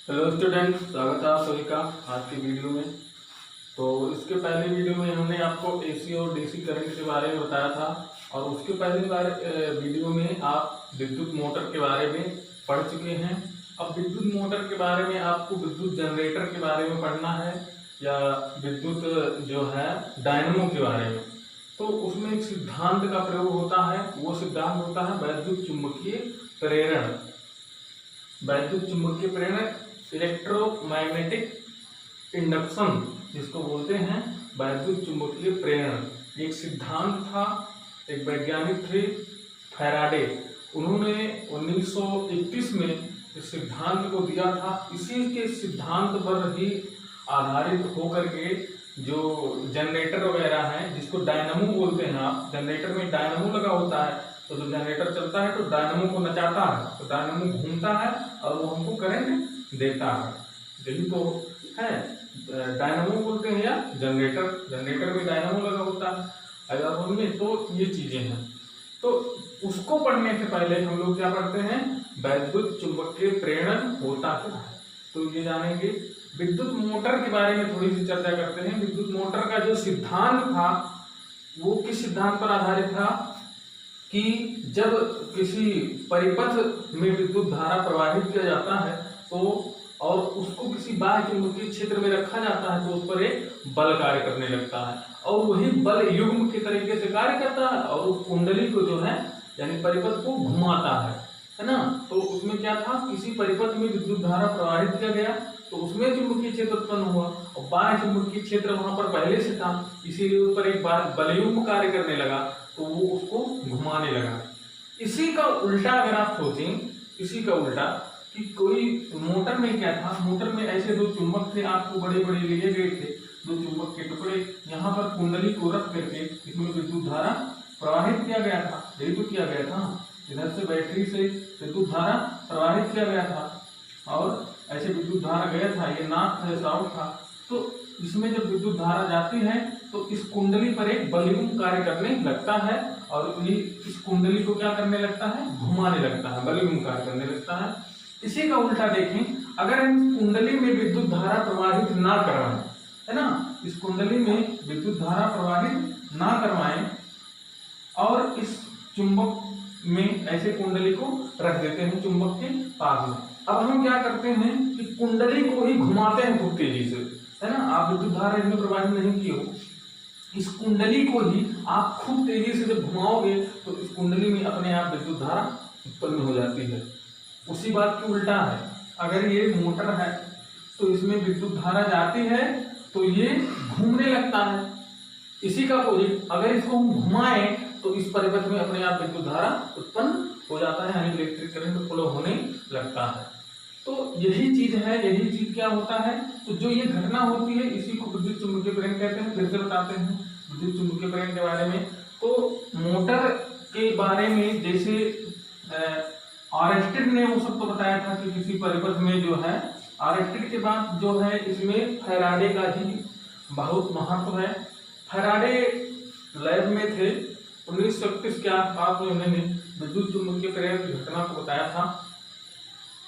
Hello student, स्वागत है आप सभी का आज की वीडियो में। तो इसके पहले वीडियो में हमने आपको एसी और डीसी करंट के बारे में बताया था और उसके पहले वीडियो में आप विद्युत मोटर के बारे में पढ़ चुके हैं। अब विद्युत मोटर के बारे में आपको विद्युत जनरेटर के बारे में पढ़ना है या विद्युत जो है डायनमो के बारे में। तो उसमें एक सिद्धांत का प्रयोग होता है, वो सिद्धांत होता है वैद्युत चुंबकीय प्रेरण। वैद्युत चुंबकीय प्रेरण इलेक्ट्रोमैग्नेटिक इंडक्शन जिसको बोलते हैं वैद्युत चुंबकीय प्रेरण। एक सिद्धांत था, एक वैज्ञानिक थे फैराडे। उन्होंने 1921 में इस सिद्धांत को दिया था। इसी के सिद्धांत पर ही आधारित होकर के जो जनरेटर वगैरह हैं, जिसको डायनामो बोलते हैं आप, जनरेटर में डायनामो लगा होता है, तो जब जनरेटर चलता है तो डायनामो को नचाता है, तो डायनामो घूमता है और वो हमको करंट देता है। यही तो है डायनामो बोलते हैं या जनरेटर। जनरेटर में डायनामो लगा होता है अगर उनमें, तो ये चीजें हैं। तो उसको पढ़ने से पहले हम लोग क्या पढ़ते हैं, वैद्युत चुंबकीय प्रेरण होता क्या है, तो ये जानेंगे। विद्युत मोटर के बारे में थोड़ी सी चर्चा करते हैं। विद्युत मोटर का जो सिद्धांत था वो किस सिद्धांत पर आधारित था कि जब किसी परिपथ में विद्युत धारा प्रवाहित किया जाता है तो और उसको किसी बाह्य चुंबकीय क्षेत्र में रखा जाता है तो उस पर एक बल कार्य करने लगता है और वही बल युग्म के तरीके से कार्य करता है और उस कुंडली को जो है यानी परिपथ को घुमाता है ना। तो उसमें क्या था, किसी परिपथ में विद्युत धारा प्रवाहित किया गया तो उसमें चुंबकीय क्षेत्र उत्पन्न हुआ और बाह्य चुंबकीय क्षेत्र वहां पर पहले से था, इसीलिए उस पर एक बार बलयुग्म कार्य करने लगा तो वो उसको घुमाने लगा। इसी का उल्टा अगर आप सोचें, इसी का उल्टा कि कोई मोटर में क्या था, मोटर में ऐसे दो चुंबक थे, आपको बड़े बड़े लिए गए थे दो चुंबक के टुकड़े, यहाँ पर कुंडली को रख करके इसमें विद्युत धारा प्रवाहित किया गया था। यही तो किया गया था, इधर से बैटरी से विद्युत धारा प्रवाहित किया गया था और ऐसे विद्युत धारा गया था, ये नाक था, साउट था। तो इसमें जब विद्युत धारा जाती है तो इस कुंडली पर एक बलयुग्म कार्य करने लगता है और ये इस कुंडली को क्या करने लगता है, घुमाने लगता है, बलयुग्म कार्य करने लगता है। इसी का उल्टा देखें, अगर हम कुंडली में विद्युत धारा प्रवाहित ना करवाएं, है ना, इस कुंडली में विद्युत धारा प्रवाहित ना करवाएं और इस चुंबक में ऐसे कुंडली को रख देते हैं चुंबक के पास में। अब हम क्या करते हैं कि कुंडली को ही घुमाते हैं खूब तेजी से, है ना। आप विद्युत धारा इसमें प्रवाहित नहीं की हो, इस कुंडली को ही आप खूब तेजी से जब घुमाओगे तो इस कुंडली में अपने आप विद्युत धारा उत्पन्न हो जाती है। उसी बात की उल्टा है, अगर ये मोटर है तो इसमें विद्युत धारा जाती है तो ये घूमने लगता है। इसी का अपोजिट, अगर इसको हम घुमाएं तो इस परिपथ में अपने आप विद्युत धारा उत्पन्न हो जाता है, यानी इलेक्ट्रिक करंट फ्लो होने लगता है। तो यही चीज है, यही चीज क्या होता है, तो जो ये घटना होती है इसी को विद्युत चुंबकीय प्रेरण कहते हैं। फिर से बताते हैं विद्युत चुंबकीय प्रेरण के बारे में। तो मोटर के बारे में जैसे आर्स्टेड ने वो सब तो बताया था कि किसी परिपथ में जो है, आर्स्टेड के बाद जो है इसमें फैराडे का ही बहुत महत्व है। फैराडे लैब में थे, 1931 के आसपास में उन्होंने विद्युत चुंबकीय प्रेरण की घटना को बताया था।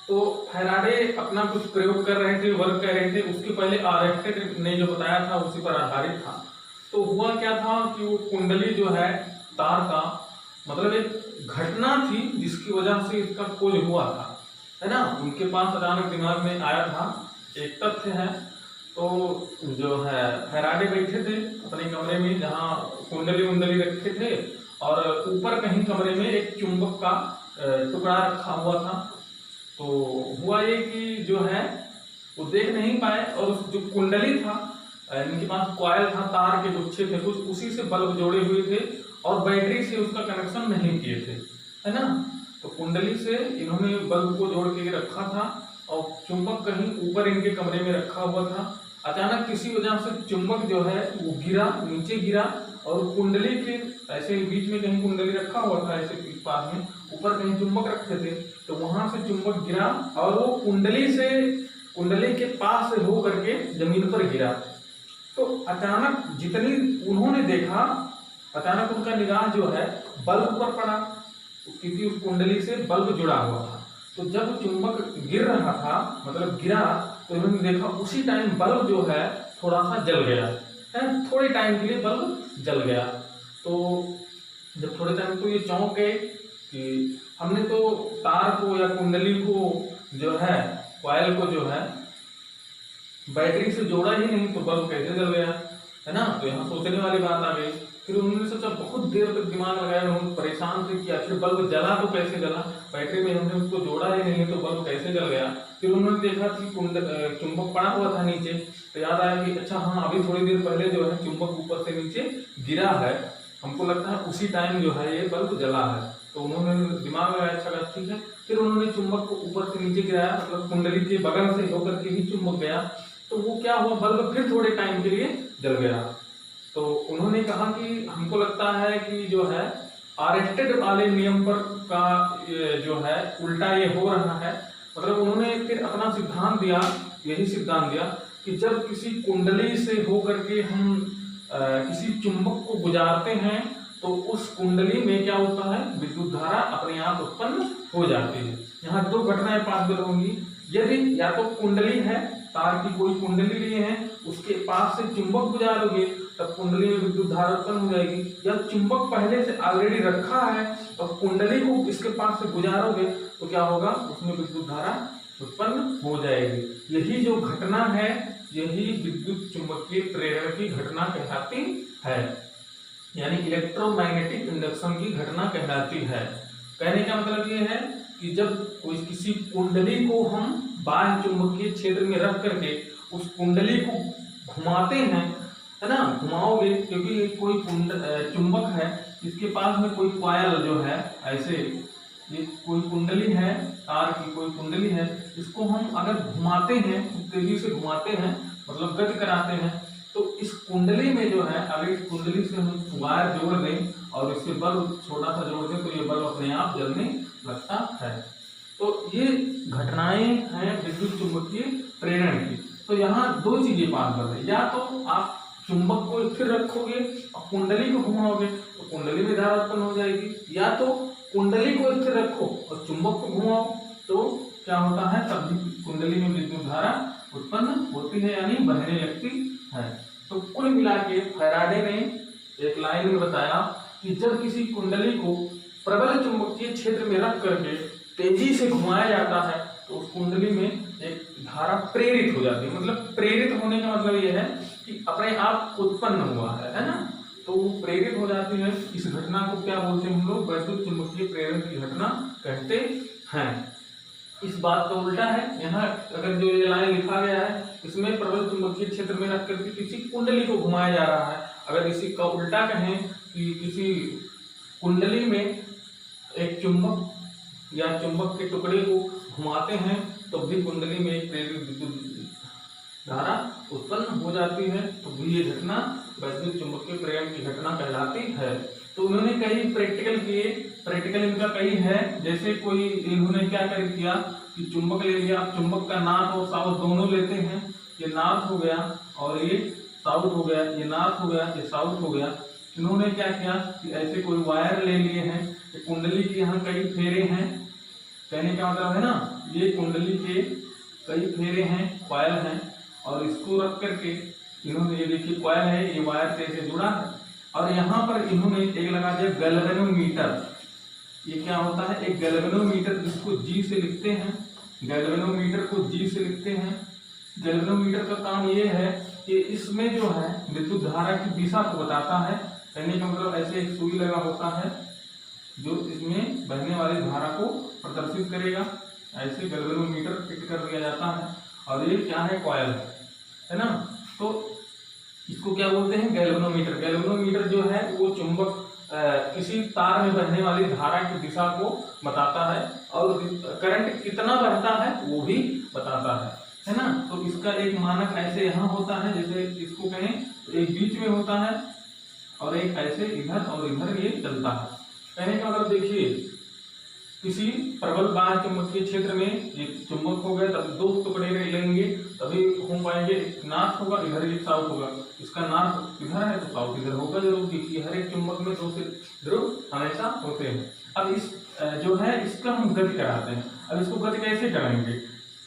तो फैराडे अपना कुछ प्रयोग कर रहे थे, वर्क कर रहे थे, उसके पहले आर्स्टेड ने जो बताया था उसी पर आधारित था। तो हुआ क्या था कि वो कुंडली जो है तार का, मतलब एक घटना थी जिसकी वजह से इसका खोज हुआ था, है ना। उनके पास अचानक दिमाग में आया था एक तथ्य है। तो जो है फैराडे बैठे थे अपने कमरे में जहाँ कुंडली उंडली रखे थे और ऊपर कहीं कमरे में एक चुंबक का टुकड़ा रखा हुआ था। तो हुआ ये कि जो है वो देख नहीं पाए और जो कुंडली था, इनके पास कॉइल था, तार के गुच्छे थे कुछ, उसी से बल्ब जोड़े हुए थे और बैटरी से उसका कनेक्शन नहीं किए थे, है ना। तो कुंडली से इन्होंने बल्ब को जोड़ के रखा था और चुंबक कहीं ऊपर इनके कमरे में रखा हुआ था। अचानक किसी वजह से चुंबक जो है वो गिरा, नीचे गिरा और कुंडली के ऐसे बीच में कहीं कुंडली रखा हुआ था, ऐसे पास में ऊपर कहीं चुंबक रखे थे, तो वहां से चुंबक गिरा और वो कुंडली के पास से हो करके जमीन पर गिरा। तो अचानक जितनी उन्होंने देखा, अचानक उनका निगाह जो है बल्ब पर पड़ा, क्योंकि उस कुंडली से बल्ब जुड़ा हुआ था। तो जब चुंबक गिर रहा था, मतलब गिरा, तो इन्होंने देखा उसी टाइम बल्ब जो है थोड़ा सा जल गया है, थोड़े टाइम के लिए बल्ब जल गया। तो जब थोड़े टाइम तो ये चौंक गए कि हमने तो तार को या कुंडली को जो है, कॉइल को जो है बैटरी से जोड़ा ही नहीं, तो बल्ब कैसे जल गया, है ना। तो यहाँ सोचने वाली बात आ गई। फिर उन्होंने सोचा, बहुत देर तक दिमाग लगाया, उन्होंने परेशान थे कि आखिर बल्ब जला तो कैसे जला, बैटरी में हमने उसको जोड़ा ही नहीं, तो बल्ब कैसे जल गया। फिर उन्होंने देखा कि चुंबक पड़ा हुआ था नीचे, तो याद आया कि अच्छा हाँ, अभी थोड़ी देर पहले जो है चुंबक ऊपर से नीचे गिरा है, हमको लगता है उसी टाइम जो है ये बल्ब जला है। तो उन्होंने दिमाग लगाया, अच्छा ठीक है। फिर उन्होंने चुंबक को ऊपर से नीचे गिराया, मतलब कुंडली के बगल से होकर के ही चुंबक गया, तो वो क्या हुआ, बल्ब फिर थोड़े टाइम के लिए जल गया। तो उन्होंने कहा कि हमको लगता है कि जो है आरेस्टेड वाले नियम पर का जो है उल्टा ये हो रहा है। मतलब उन्होंने फिर अपना सिद्धांत दिया, यही सिद्धांत दिया कि जब किसी कुंडली से होकर के हम किसी चुंबक को गुजारते हैं, तो उस कुंडली में क्या होता है, विद्युत धारा अपने आप उत्पन्न हो जाती है। यहाँ दो घटनाएं पॉसिबल होंगी। यदि या तो कुंडली है, तार की कोई कुंडली लिए हैं, उसके पास से चुंबक गुजारोगे तब कुंडली में विद्युत धारा उत्पन्न हो जाएगी, या चुंबक पहले से ऑलरेडी रखा है और कुंडली को इसके पास से गुजारोगे तो क्या होगा, उसमें विद्युत धारा उत्पन्न हो जाएगी। यही जो घटना है, यही विद्युत चुंबकीय प्रेरण की घटना कहलाती है, यानी इलेक्ट्रोमैग्नेटिक इंडक्शन की घटना कहलाती है। कहने का मतलब ये है कि जब कोई किसी कुंडली को हम बाह्य चुंबकीय क्षेत्र में रख करके उस कुंडली को घुमाते हैं, है ना, घुमाओगे, क्योंकि कोई चुंबक है, इसके पास में कोई कॉइल जो है, ऐसे ये कोई कुंडली है, तार की कोई कुंडली है, इसको हम अगर घुमाते हैं, तेजी से घुमाते हैं, मतलब गति कराते हैं, तो इस कुंडली में जो है, अगर इस कुंडली से हम वायर जोड़ दें और इससे बल्ब छोटा सा जोड़ दें, तो ये बल्ब अपने आप जलने लगता है। तो ये घटनाएं हैं विद्युत चुंबकीय प्रेरण की। तो यहाँ दो चीजें पॉसिबल है, या तो आप चुंबक को स्थिर रखोगे और कुंडली को घुमाओगे तो कुंडली में धारा उत्पन्न हो जाएगी, या तो कुंडली को स्थिर रखो और चुंबक को घुमाओ तो क्या होता है, तब भी कुंडली में विद्युत धारा उत्पन्न होती है, यानी बहने लगती है। तो कुल मिला के फैराडे ने एक लाइन में बताया कि जब किसी कुंडली को प्रबल चुंबकीय क्षेत्र में रख करके तेजी से घुमाया जाता है, तो उस कुंडली में एक धारा प्रेरित हो जाती है। मतलब प्रेरित होने का मतलब यह है कि अपने आप उत्पन्न हुआ है ना, तो वो प्रेरित हो जाती है। इस घटना को क्या बोलते हैं हम लोग, वैद्युत चुंबकीय प्रेरण की घटना कहते हैं। इस बात का उल्टा है, यहाँ अगर जो ये लाइन लिखा गया है, इसमें प्रबल चुंबकीय क्षेत्र में रख करके किसी कुंडली को घुमाया जा रहा है। अगर इसी का उल्टा कहें कि किसी कुंडली में एक चुंबक या चुंबक के टुकड़े को घुमाते हैं, तो भी कुंडली में एक प्रेरित विद्युत धारा उत्पन्न हो जाती है, तो भी ये घटना वैद्युत चुंबकीय प्रेरण की घटना कहलाती है। तो उन्होंने कई प्रैक्टिकल किए, प्रैक्टिकल इनका कई है। जैसे कोई इन्होंने क्या किया कि चुंबक ले लिया, चुंबक का नॉर्थ और साउथ दोनों लेते हैं, ये नॉर्थ हो गया और ये साउथ हो गया, ये नॉर्थ हो गया, ये साउथ हो गया। इन्होंने क्या किया कि ऐसे कोई वायर ले लिए हैं, कुंडली के यहाँ कई फेरे हैं, कहने का मतलब है ना, ये कुंडली के कई फेरे हैं, कॉइल हैं, और इसको रख करके इन्होंने, ये देखिए कॉइल है, ये वायर से ऐसे जुड़ा है, और यहाँ पर इन्होंने एक लगा दिया गैल्वेनोमीटर। ये क्या होता है, एक गैल्वेनोमीटर, जिसको जी से लिखते हैं, गैल्वेनोमीटर को जी से लिखते हैं। गैल्वेनोमीटर का काम ये है कि इसमें जो है विद्युत धारा की दिशा को बताता है। कहने का मतलब ऐसे एक सुई लगा होता है जो इसमें बहने वाली धारा को प्रदर्शित करेगा, ऐसे गैल्वेनोमीटर फिट कर दिया जाता है। और ये क्या है, कॉइल है ना। तो इसको क्या बोलते हैं, गैल्वेनोमीटर। गैल्वेनोमीटर जो है वो चुंबक किसी तार में बहने वाली धारा की दिशा को बताता है, और करंट कितना बहता है वो भी बताता है ना। तो इसका एक मानक ऐसे यहाँ होता है, जैसे इसको कहें एक बीच में होता है और एक ऐसे इधर और इधर ये चलता है। कहने का मतलब देखिए, किसी प्रबल बाह्य चुंबकीय क्षेत्र में एक चुंबक हो गए, तब दो टुकड़े लेंगे तभी हो पाएंगे, नॉर्थ होगा इधर, एक साउथ होगा। इसका नॉर्थ इधर है तो साउथ इधर होगा जरूर, क्योंकि हर एक चुंबक में दो से ध्रुव हमेशा होते हैं। अब इस जो है इसका हम गति कराते हैं। अब इसको गति कैसे करेंगे,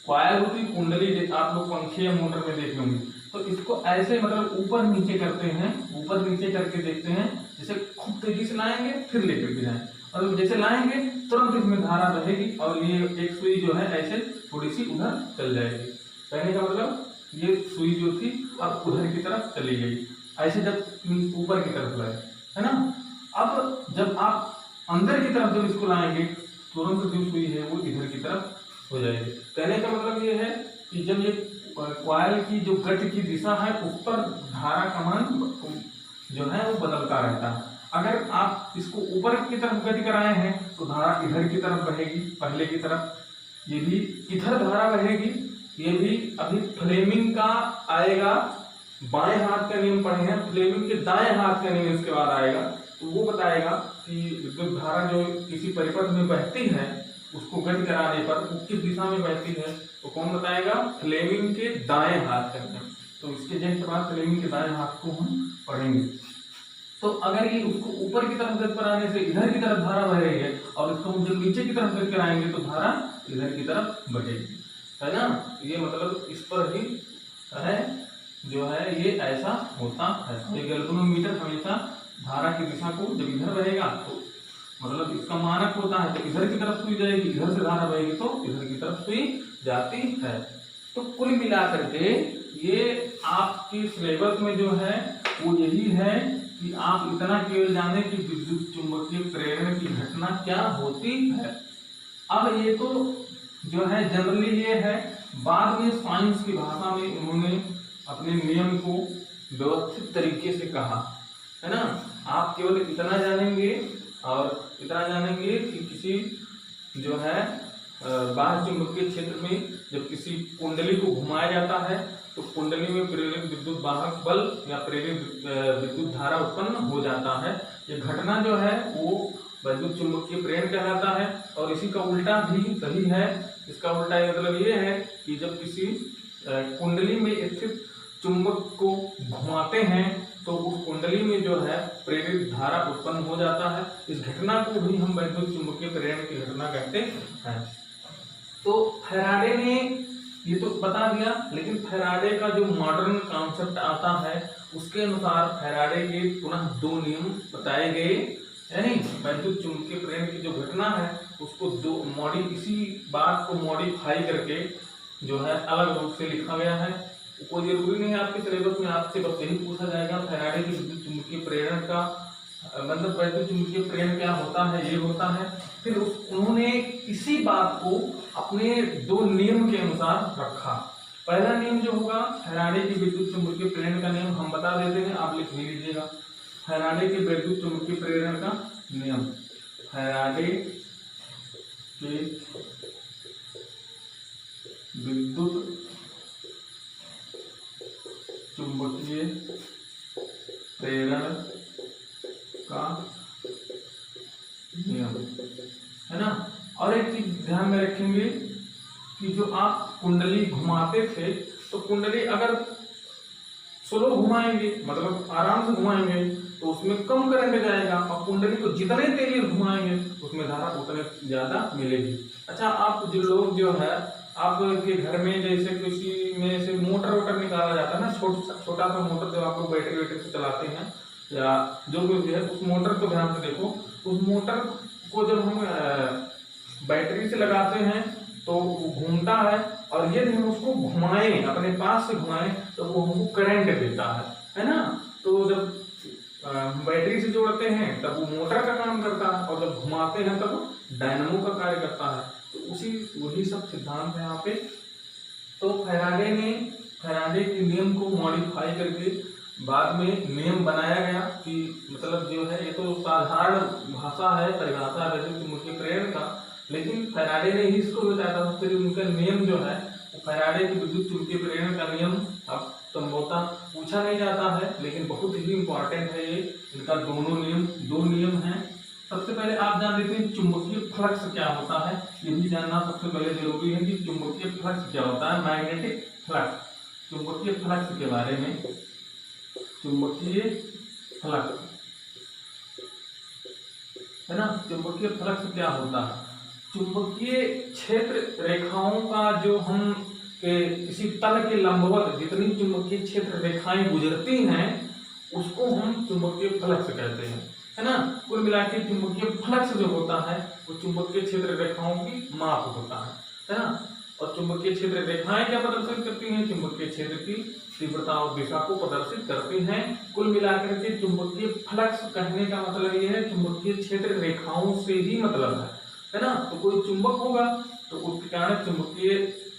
कॉइल होती कुंडली, आप लोग पंखे या मोटर में देखे होंगे, तो इसको ऐसे मतलब ऊपर नीचे करते हैं, ऊपर नीचे करके देखते हैं, जैसे खूब तेजी से लाएंगे फिर लेकर के जाएं, और जैसे लाएंगे तुरंत इसमें धारा बहेगी और ये एक सुई जो है ऐसे थोड़ी सी उधर चल जाएगी। कहने का मतलब ये सुई जो थी अब उधर की तरफ चली गई, ऐसे जब ऊपर की तरफ लाए, है ना। अब जब आप अंदर की तरफ जब इसको लाएंगे तुरंत जो सुई है वो इधर की तरफ हो जाएगी। कहने का मतलब ये है कि जब ये कॉइल की जो गति की दिशा है उस पर धारा का मान जो है वो बदलता रहता है। अगर आप इसको ऊपर की तरफ गति कराए हैं तो धारा इधर की तरफ बहेगी, पहले की तरफ, ये भी इधर धारा बहेगी, ये भी। अभी फ्लेमिंग का आएगा, बाएं हाथ का नियम पढ़े हैं, फ्लेमिंग के दाएं हाथ का नियम इसके बाद आएगा, तो वो बताएगा कि विद्युत धारा जो किसी परिपथ में बहती है उसको गति कराने पर वो किस दिशा में बहती है, तो कौन बताएगा, फ्लेमिंग के दाएं हाथ का नियम। तो इसके जस्ट बाद फ्लेमिंग के दाएं हाथ को हम पढ़ेंगे। तो अगर ये उसको ऊपर की तरफ गति कराने से इधर की तरफ धारा बह रही है और इसको हम जब नीचे की तरफ गति कराएंगे तो धारा इधर की तरफ बहेगी, है ना। ये मतलब इस पर ही है जो है ये ऐसा होता है। ये गैल्वेनोमीटर हमेशा धारा की दिशा को जब इधर बहेगा तो मतलब इसका मानक होता है, तो इधर की तरफ सुई जाएगी, इधर से धारा बहेगी तो इधर की तरफ सुई जाती है। तो कुल मिलाकर के ये आपकी सिलेबस में जो है वो यही है कि आप इतना केवल जाने कि विद्युत चुंबकीय प्रेरण की घटना क्या होती है। अब ये तो जो है जनरली ये है, बाद में साइंस की भाषा में उन्होंने अपने नियम को व्यवस्थित तरीके से कहा, है ना। आप केवल इतना जानेंगे और इतना जानेंगे कि किसी जो है बाह्य चुंबकीय क्षेत्र में जब किसी कुंडली को घुमाया जाता है तो कुंडली में प्रेरित विद्युत वाहक बल या प्रेरित विद्युत धारा उत्पन्न हो जाता है। ये घटना जो है वो विद्युत चुंबकीय प्रेरण कहलाता है। और इसी का उल्टा भी सही है। इसका उल्टा मतलब ये है कि जब किसी कुंडली में स्थित चुंबक को घुमाते हैं तो उस कुंडली में जो है प्रेरित धारा उत्पन्न हो जाता है। इस घटना को भी हम विद्युत चुंबकीय प्रेरण की घटना कहते हैं। तो फैराडे ने ये तो बता दिया, लेकिन फैराडे का जो मॉडर्न कॉन्सेप्ट आता है उसके अनुसार फैराडे के पुनः दो नियम बताए गए, यानी विद्युत चुंबकीय प्रेरण की जो घटना है उसको इसी बात को मॉडिफाई करके जो है अलग रूप से लिखा गया है। कोई जरूरी नहीं है आपके सिलेबस में आपसे बस यही पूछा जाएगा फैराडे की विद्युत चुंबकीय प्रेरण का मतलब विद्युत चुंबकीय प्रेरण क्या होता है, ये होता है। फिर उन्होंने इसी बात को अपने दो नियम के अनुसार रखा। पहला नियम जो होगा फैराडे की विद्युत चुंबकीय प्रेरण का नियम हम बता देते हैं, आप लिख भी लीजिएगा। फैराडे के विद्युत चुंबकीय प्रेरण का नियम, फैराडे के विद्युत चुंबकीय प्रेरण का नियम, है ना। और एक चीज ध्यान में रखेंगे कि जो आप कुंडली घुमाते थे तो कुंडली अगर स्लो घुमाएंगे मतलब आराम से घुमाएंगे तो उसमें कम करंट जाएगा, और कुंडली को जितने तेजी घुमाएंगे उसमें धारा उतने ज्यादा मिलेगी। अच्छा, आप जो लोग जो है आपके घर में जैसे किसी में से मोटर वोटर निकाला जाता है ना, छोटा सा मोटर जो आप लोग बैटरी वैटरी से चलाते हैं या जो भी है, उस मोटर को ध्यान से देखो। उस मोटर को जब हम बैटरी से लगाते हैं तो वो घूमता है, और यदि हम उसको घुमाएं अपने पास से घुमाएं तो वो हमको करंट देता है ना। तो जब बैटरी से जोड़ते हैं तब वो मोटर का काम करता है, और जब घुमाते हैं तब वो डायनामो का कार्य करता है। तो वही सब सिद्धांत है यहाँ पे। तो फैराडे के नियम को मॉडिफाई करके बाद में नियम बनाया गया कि मतलब जो है ये तो साधारण भाषा है, परिभाषा है विद्युत चुंबकीय प्रेरण का, लेकिन फैराडे ने ही इसको बताया था। फिर उनका नियम जो है वो फैराडे की विद्युत चुंबकीय प्रेरण का नियम अब संभवतः पूछा नहीं जाता है, लेकिन बहुत ही इंपॉर्टेंट है ये। इनका दो नियम हैं। सबसे पहले आप जान लेते हैं चुंबकीय फ्लक्स क्या होता है। ये भी जानना सबसे पहले जरूरी है कि चुंबकीय फ्लक्स क्या होता है। मैग्नेटिक फ्लक्स, चुंबकीय फ्लक्स के बारे में, चुंबकीय फ्लक्स, है ना। चुंबकीय फ्लक्स क्या होता है, चुंबकीय क्षेत्र रेखाओं का जो हम किसी तल के लंबवत जितनी चुंबकीय क्षेत्र रेखाएं गुजरती हैं उसको हम चुंबकीय फ्लक्स कहते हैं, है ना। कुल मिला के चुंबकीय फ्लक्स जो होता है वो चुंबकीय क्षेत्र रेखाओं की माप होता है ना। और चुंबकीय क्षेत्र रेखाएं क्या प्रदर्शित करती हैं? चुंबकीय क्षेत्र की तीव्रता और दिशा को प्रदर्शित करती हैं। कुल मिलाकर के चुंबकीय फ्लक्स कहने का मतलब ये है चुंबकीय क्षेत्र रेखाओं से ही मतलब है ना। तो कोई चुंबक होगा तो उसके कारण चुंबकीय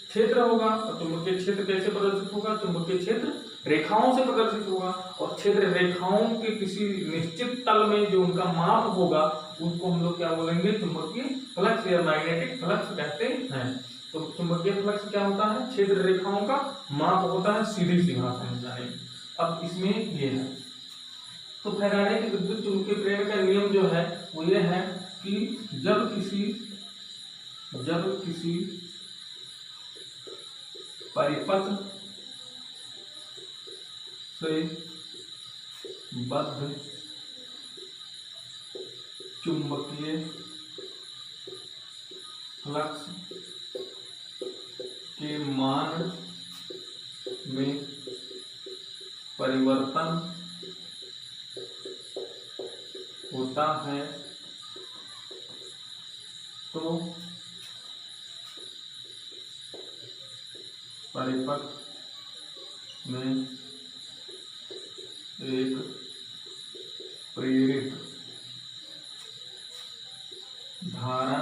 क्षेत्र होगा, और चुंबकीय क्षेत्र कैसे प्रदर्शित होगा? चुंबकीय क्षेत्र रेखाओं से प्रदर्शित होगा, और क्षेत्र रेखाओं के किसी निश्चित तल में जो उनका माप होगा उसको हम लोग क्या बोलेंगे? चुंबकीय फ्लक्स या मैग्नेटिक फ्लक्स कहते हैं। तो चुंबकीय फ्लक्स क्या होता है? क्षेत्र रेखाओं का माप होता है, सीधी सी भाषा में जाने। अब इसमें ये है, तो फैराडे के विद्युत चुंबकीय प्रेरण का नियम जो है वो ये है कि जब किसी परिपथ से बद्ध चुंबकीय फ्लक्स के मान में परिवर्तन होता है तो परिपथ में एक प्रेरित धारा,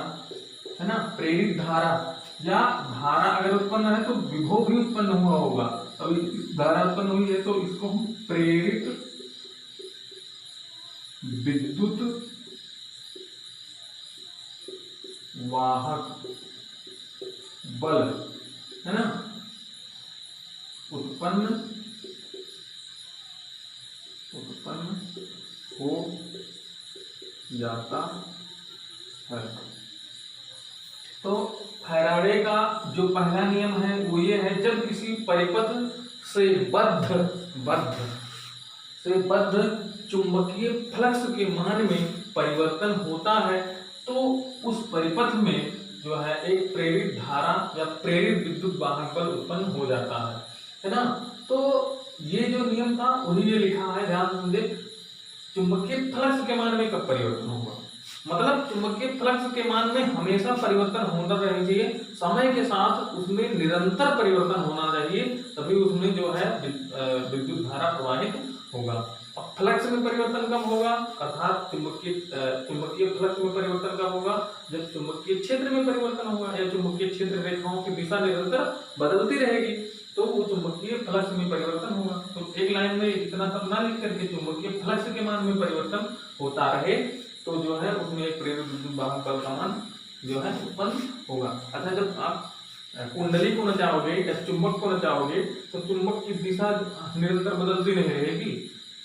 है ना, प्रेरित धारा या धारा अगर उत्पन्न है तो विभव भी उत्पन्न हुआ होगा। अभी धारा उत्पन्न हुई है तो इसको हम प्रेरित विद्युत वाहक बल, है ना, उत्पन्न हो जाता है। तो फैराडे का जो पहला नियम है वो ये है, जब किसी परिपथ से बद्ध चुंबकीय फ्लक्स के मान में परिवर्तन होता है तो उस परिपथ में जो है एक प्रेरित धारा या प्रेरित विद्युत वाहक बल उत्पन्न हो जाता है ना। तो ये जो नियम था वही ये लिखा है, ध्यान समझे। चुंबकीय फ्लक्स के मान में कब परिवर्तन होगा? मतलब चुंबकीय फ्लक्स के मान में हमेशा परिवर्तन होना रहना चाहिए, समय के साथ उसमें निरंतर परिवर्तन होना चाहिए, तभी उसमें जो है विद्युत धारा प्रवाहित होगा। अब फ्लक्स में परिवर्तन कब होगा? अर्थात चुंबकीय फ्लक्स में परिवर्तन कब होगा? जब चुंबकीय क्षेत्र में परिवर्तन होगा या चुंबकीय क्षेत्र रेखाओं की दिशा निरंतर बदलती रहेगी तो वो चुंबकीय फ्लक्स में परिवर्तन होगा। तो एक लाइन में इतना सब ना लिख करके चुंबकीय फ्लक्स के मान में परिवर्तन होता रहे तो जो है उसमें एक प्रेरित विद्युत वाहक बल का मान जो है उत्पन्न होगा। अच्छा, जब आप कुंडली को नचाओगे या चुंबक को नचाओगे तो चुंबक की दिशा निरंतर बदलती नहीं रहेगी।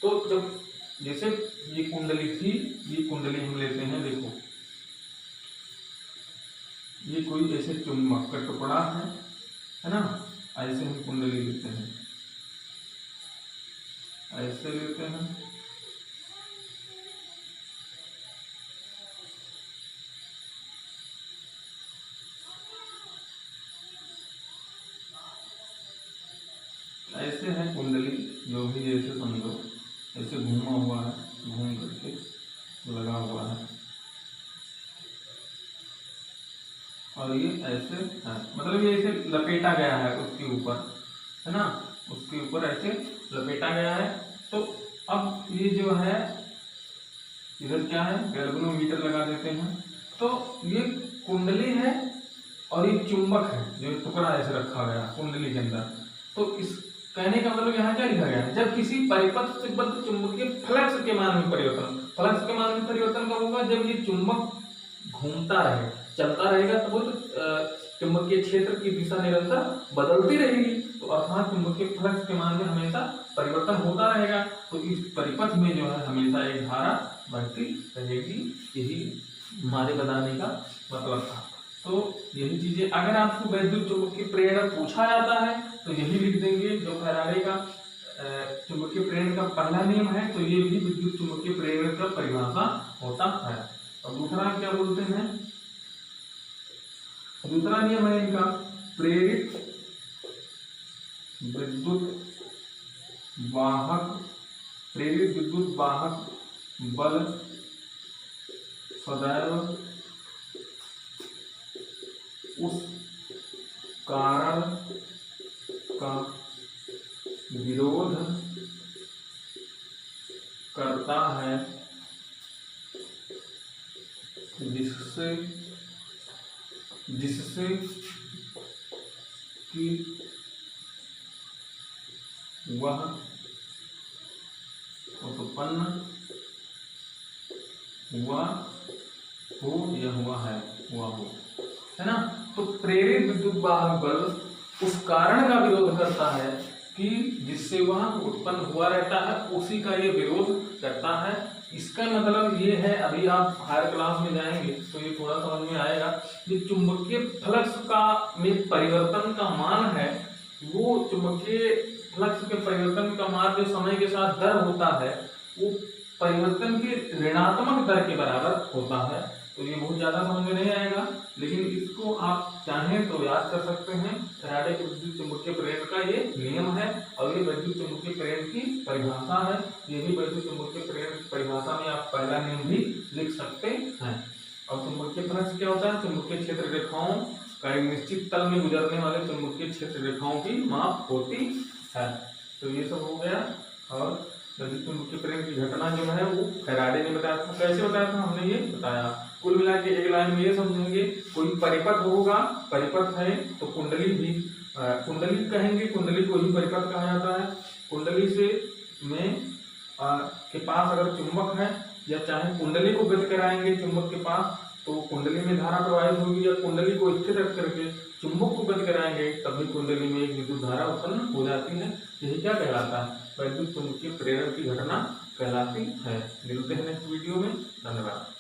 तो जब जैसे ये कुंडली थी, ये कुंडली हम लेते हैं, देखो ये कोई ऐसे चुंबक का टुकड़ा है ना, ऐसे हम कुंडली लेते हैं, ऐसे लेते हैं, ऐसे है कुंडली, जो भी ऐसे समझो, ऐसे घूमा हुआ है, घूम करके लगा हुआ है, और ये ऐसे है, मतलब ये ऐसे लपेटा गया है उसके ऊपर, है ना, उसके ऊपर ऐसे लपेटा गया है। तो अब ये जो है इधर क्या है, गैल्वेनोमीटर लगा देते हैं। तो ये कुंडली है और ये चुंबक है, जो टुकड़ा ऐसे रखा गया कुंडली के अंदर। तो इस कहने का मतलब यहाँ क्या लिखा गया है, जब किसी परिपथ से बद्ध चुंबकीय फ्लक्स के मान में परिवर्तन, फ्लक्स के मान में परिवर्तन कब होगा? जब ये चुंबक घूमता रहे, चलता रहेगा, तो वो चुंबकीय क्षेत्र की दिशा निरंतर बदलती रहेगी, तो अर्थात चुंबकीय फ्लक्स के मान में हमेशा परिवर्तन होता रहेगा। तो इस परिपथ में जो है हमेशा एक धारा बढ़ती रहेगी, यही हमारे बताने का मतलब था। तो यही चीजें, अगर आपको वैद्युत चुंबकीय प्रेरण पूछा जाता है तो यही लिख देंगे, जो फैराडे का चुंबकीय प्रेरण का पहला नियम है, तो ये भी विद्युत चुंबकीय प्रेरण का परिभाषा होता है। और दूसरा क्या बोलते हैं, दूसरा नियम है इनका, प्रेरित विद्युत वाहक बल सदैव उस कारण का विरोध करता है जिससे कि वह उत्पन्न हुआ हो या हुआ हो, है ना। तो प्रेरित विद्युत वाहक बल उस कारण का विरोध करता है कि जिससे वह उत्पन्न हुआ रहता है, उसी का ये विरोध करता है। इसका मतलब ये है, अभी आप हायर क्लास में जाएंगे तो ये थोड़ा समझ में आएगा, कि चुंबकीय फ्लक्स का में परिवर्तन का मान है, वो चुंबकीय फ्लक्स के परिवर्तन का मान जो समय के साथ दर होता है, वो परिवर्तन के ऋणात्मक दर के बराबर होता है। तो ये बहुत ज्यादा समझ में नहीं आएगा, लेकिन इसको आप चाहें तो याद कर सकते हैं। फैराडे के विद्युत चुंबकीय प्रेरण का ये नियम है, और ये विद्युत चुंबकीय प्रेरण की परिभाषा है। ये भी विद्युत चुंबकीय प्रेरण की परिभाषा में आप पहला नियम भी लिख सकते हैं। और चुंबकीय फ्लक्स क्या होता है? चुंबकीय क्षेत्र रेखाओं का एक निश्चित तल में गुजरने वाले चुंबकीय क्षेत्र रेखाओं की माप होती है। तो ये सब हो गया। और विद्युत चुंबकीय प्रेरण की घटना जो है वो फैराडे ने बताया था। कैसे बताया था? हमने ये बताया। कुल मिला के एक लाइन में ये समझेंगे, कोई परिपथ होगा, परिपथ है तो कुंडली भी कुंडली कहेंगे, कुंडली को ही परिपथ कहा जाता है। कुंडली से के पास अगर चुंबक है, या चाहे कुंडली को गति कराएंगे चुंबक के पास, तो कुंडली में धारा प्रवाहित होगी, या कुंडली को स्थिर रख करके चुंबक को गति कराएंगे तभी कुंडली में एक विद्युत धारा उत्पन्न हो जाती है। यही क्या कहलाता है? विद्युत चुंबकीय प्रेरण की घटना कहलाती है। मिलते हैं नेक्स्ट वीडियो में। धन्यवाद।